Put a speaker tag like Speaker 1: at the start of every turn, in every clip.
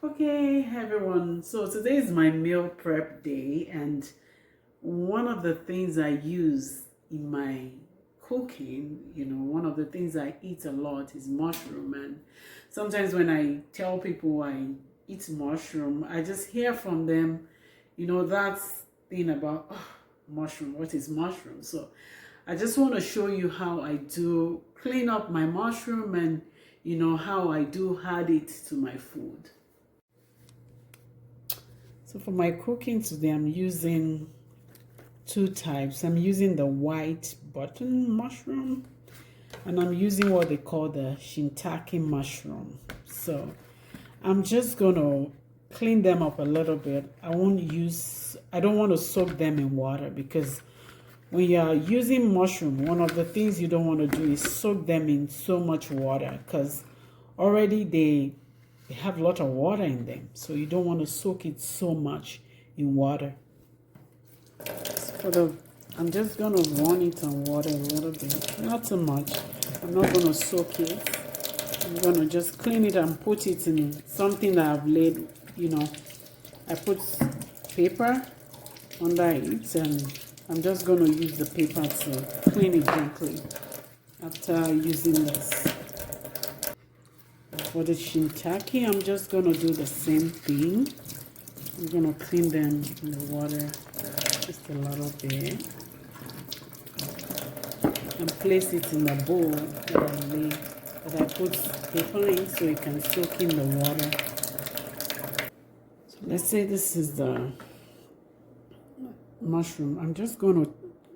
Speaker 1: Okay, everyone. So today is my meal prep day, and one of the things I use in my cooking, one of the things I eat a lot is mushroom. And sometimes when I tell people I eat mushroom, I just hear from them, that thing about mushroom. What is mushroom? So I just want to show you how I do clean up my mushroom and how I do add it to my food. So for my cooking today, I'm using two types. I'm using the white button mushroom, and I'm using what they call the shiitake mushroom. So I'm just gonna clean them up a little bit. I don't want to soak them in water, because when you're using mushroom, one of the things you don't want to do is soak them in so much water, because already they have a lot of water in them, so you don't want to soak it so much in water. I'm just gonna run it on water a little bit, not too much. I'm not gonna soak it. I'm gonna just clean it and put it in something that I've laid. I put paper under it, and I'm just gonna use the paper to clean it gently after using this. For the shiitake, I'm just gonna do the same thing. I'm gonna clean them in the water just a little bit and place it in a bowl that I put paper in so it can soak in the water. So let's say this is the mushroom. I'm just gonna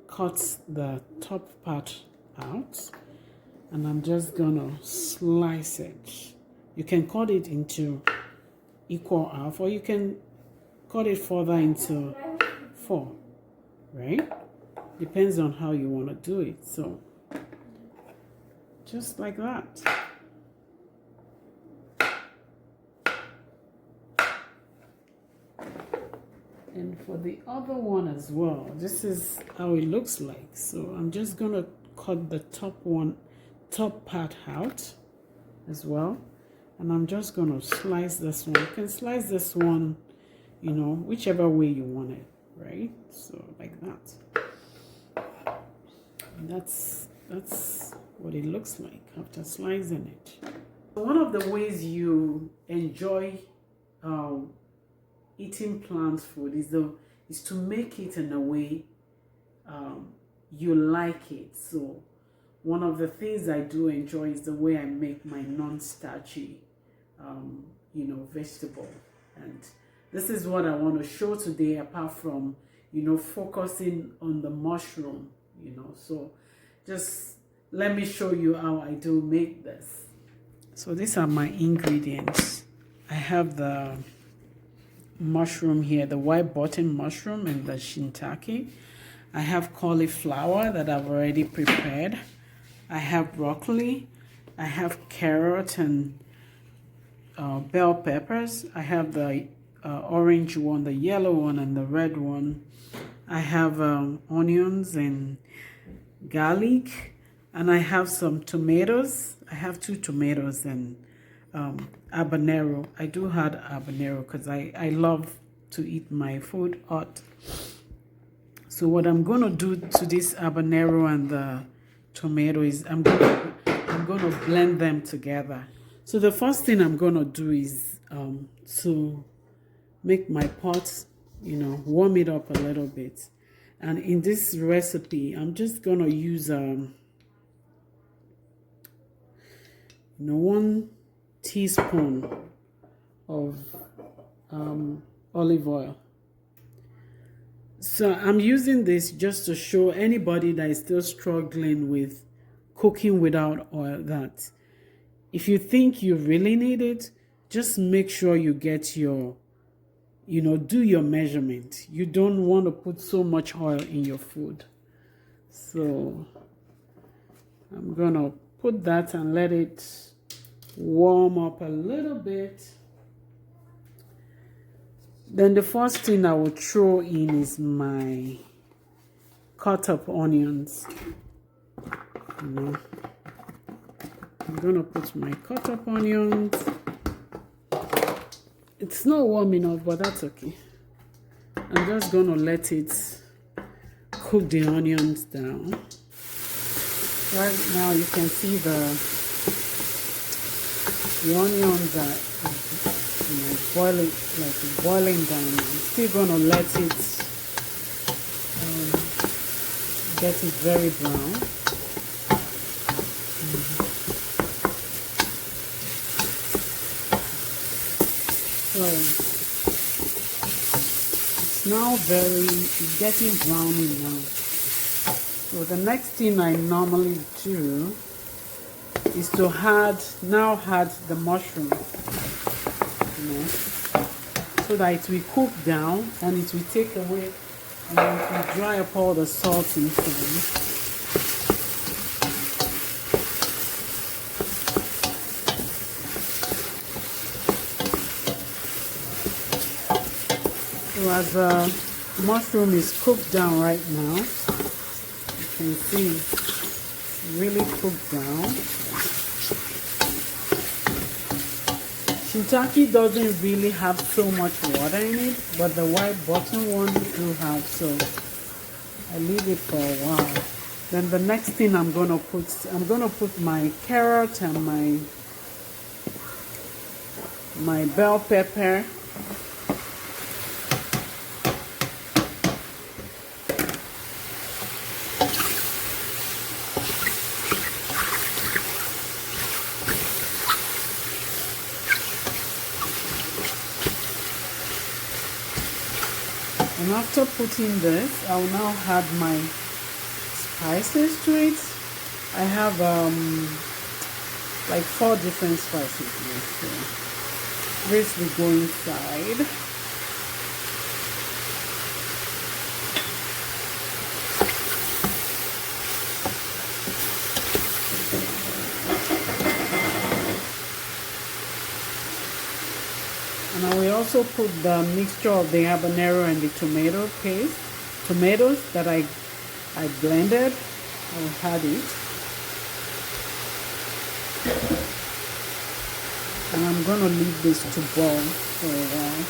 Speaker 1: cut the top part out, and I'm just gonna slice it. You can cut it into equal half, or you can cut it further into 4, right? Depends on how you want to do it. So just like that. And for the other one as well, this is how it looks like. So I'm just gonna cut the top part out as well, and I'm just gonna slice this one. You can slice this one, whichever way you want it, right? So like that. And that's what it looks like after slicing it. One of the ways you enjoy eating plant food is to make it in a way you like it. So one of the things I do enjoy is the way I make my non-starchy vegetable. And this is what I want to show today, apart from focusing on the mushroom. So just let me show you how I do make this. So these are my ingredients. I have the mushroom here, the white button mushroom, and the shiitake. I have cauliflower that I've already prepared. I have broccoli. I have carrot and bell peppers. I have the orange one, the yellow one, and the red one. I have onions and garlic, and I have some tomatoes. I have 2 tomatoes and habanero. I do add habanero because I love to eat my food hot. So what I'm going to do to this habanero and the tomato is I'm going to blend them together. So the first thing I'm going to do is to make my pot, warm it up a little bit. And in this recipe, I'm just going to use 1 teaspoon of olive oil. So I'm using this just to show anybody that is still struggling with cooking without oil that if you think you really need it, just make sure you get your, do your measurement. You don't want to put so much oil in your food. So I'm gonna put that and let it warm up a little bit. Then the first thing I will throw in is my cut up onions. I'm gonna put my cut up onions. It's not warm enough, but that's okay. I'm just gonna let it cook the onions down. Right now you can see the onions are boiling down. I'm still gonna let it get it very brown. So it's now it's getting browny now. So the next thing I normally do is to add the mushroom, so that it will cook down and it will take away and it will dry up all the salt inside. So as the mushroom is cooked down right now, you can see it's really cooked down. Shiitake doesn't really have so much water in it, but the white button one do have, so I leave it for a while. Then the next thing I'm gonna put my carrot and my bell pepper. And after putting this, I will now add my spices to it. I have like 4 different spices here. So this will go inside. And I will also put the mixture of the habanero and the tomatoes that I blended. I will add it. And I'm going to leave this to boil for a while.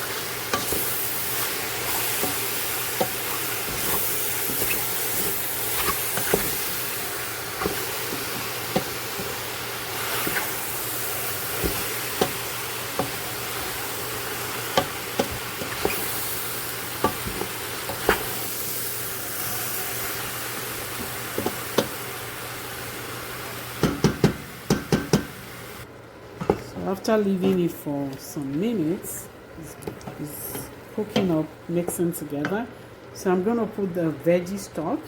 Speaker 1: After leaving it for some minutes, it's cooking up, mixing together. So I'm going to put the veggie stock.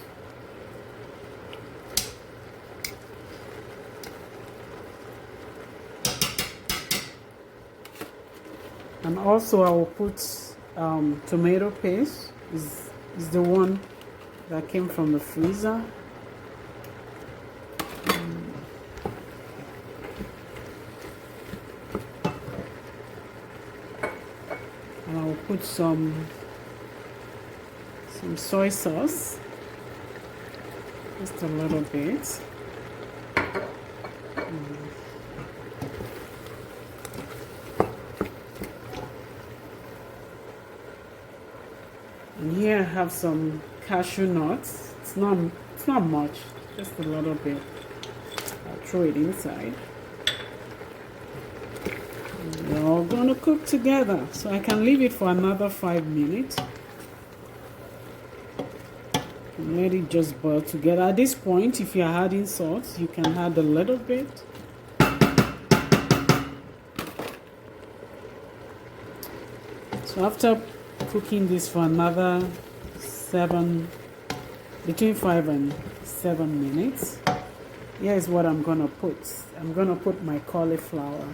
Speaker 1: And also I will put tomato paste. Is the one that came from the freezer. And I'll put some soy sauce, just a little bit. And here I have some cashew nuts. It's not much, just a little bit. I'll throw it inside. They're all gonna cook together, so I can leave it for another 5 minutes and let it just boil together. At this point, if you're adding salt, you can add a little bit. So after cooking this for another between 5 and 7 minutes, here's what I'm gonna put. I'm gonna put my cauliflower.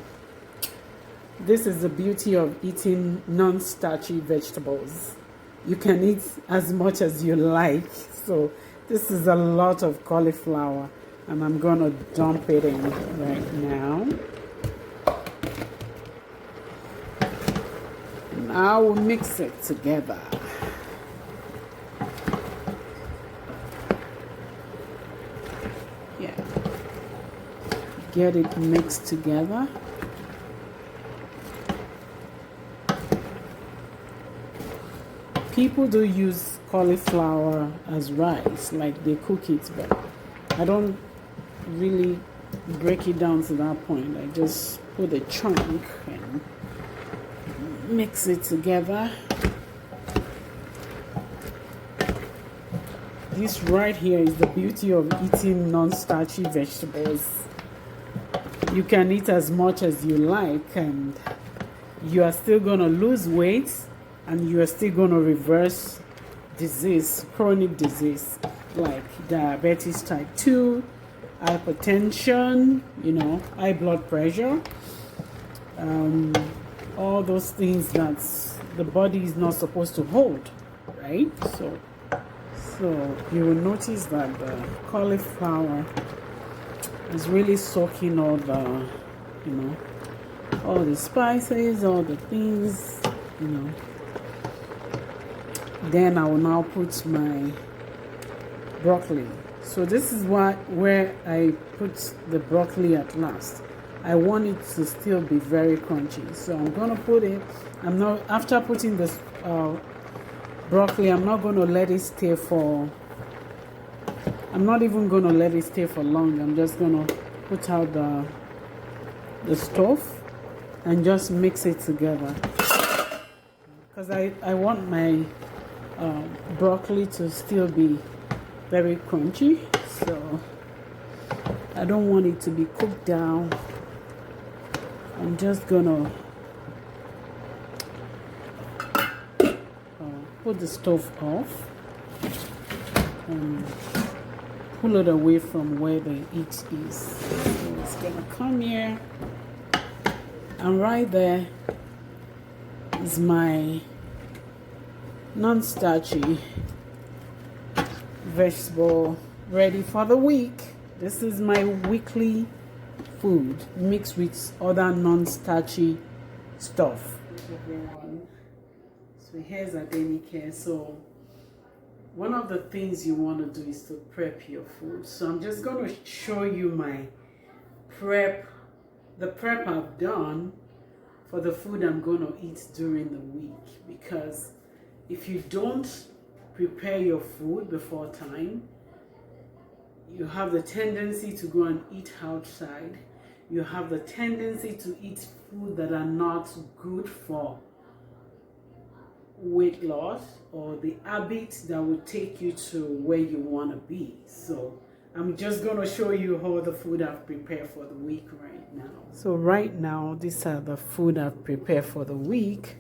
Speaker 1: This is the beauty of eating non-starchy vegetables. You can eat as much as you like. So this is a lot of cauliflower, and I'm gonna dump it in right now. Now we'll mix it together. Yeah. Get it mixed together. people do use cauliflower as rice, like they cook it, but I don't really break it down to that point. I just put a chunk and mix it together. This right here is the beauty of eating non-starchy vegetables. You can eat as much as you like and you are still going to lose weight, and you are still going to reverse disease, chronic disease like diabetes type 2, hypertension, high blood pressure, all those things that the body is not supposed to hold, right? So you will notice that the cauliflower is really soaking all the, all the spices, all the things, Then I will now put my broccoli. So this is where I put the broccoli at last. I want it to still be very crunchy. So I'm gonna put it. After putting this broccoli, I'm not gonna let it stay for. I'm not even gonna let it stay for long. I'm just gonna put out the stove and just mix it together. Because I want my broccoli to still be very crunchy, so I don't want it to be cooked down. I'm just gonna put the stove off and pull it away from where the heat is. So it's gonna come here, and right there is my non-starchy vegetable ready for the week. This is my weekly food mixed with other non-starchy stuff. Everyone, so here's Adenike. So one of the things you want to do is to prep your food. So I'm just going to show you my the prep I've done for the food I'm going to eat during the week. Because if you don't prepare your food before time, you have the tendency to go and eat outside. You have the tendency to eat food that are not good for weight loss or the habits that will take you to where you want to be. So I'm just going to show you all the food I've prepared for the week right now. So right now, these are the food I've prepared for the week.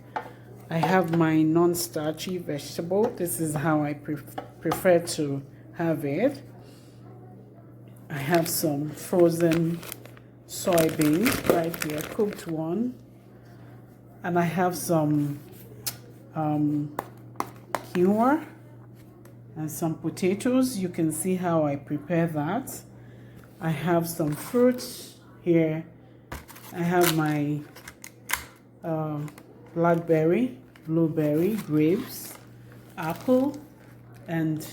Speaker 1: I have my non-starchy vegetable. This is how I prefer to have it. I have some frozen soybeans right here, cooked one. And I have some quinoa and some potatoes. You can see how I prepare that. I have some fruits here. I have my blackberry, blueberry, grapes, apple, and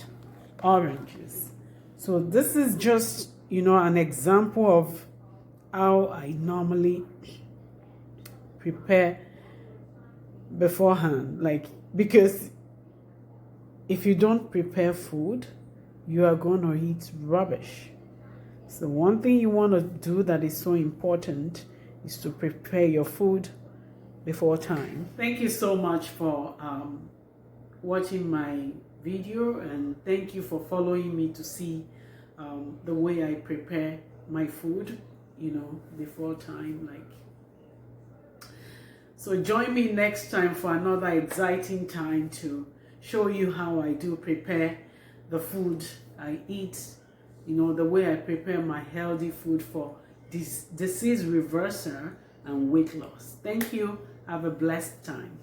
Speaker 1: oranges. So this is just, an example of how I normally prepare beforehand. Because if you don't prepare food, you are going to eat rubbish. So one thing you want to do that is so important is to prepare your food before time. Thank you so much for watching my video, and thank you for following me to see the way I prepare my food, before time. So join me next time for another exciting time to show you how I do prepare the food I eat, the way I prepare my healthy food for this disease reversal and weight loss. Thank you. Have a blessed time.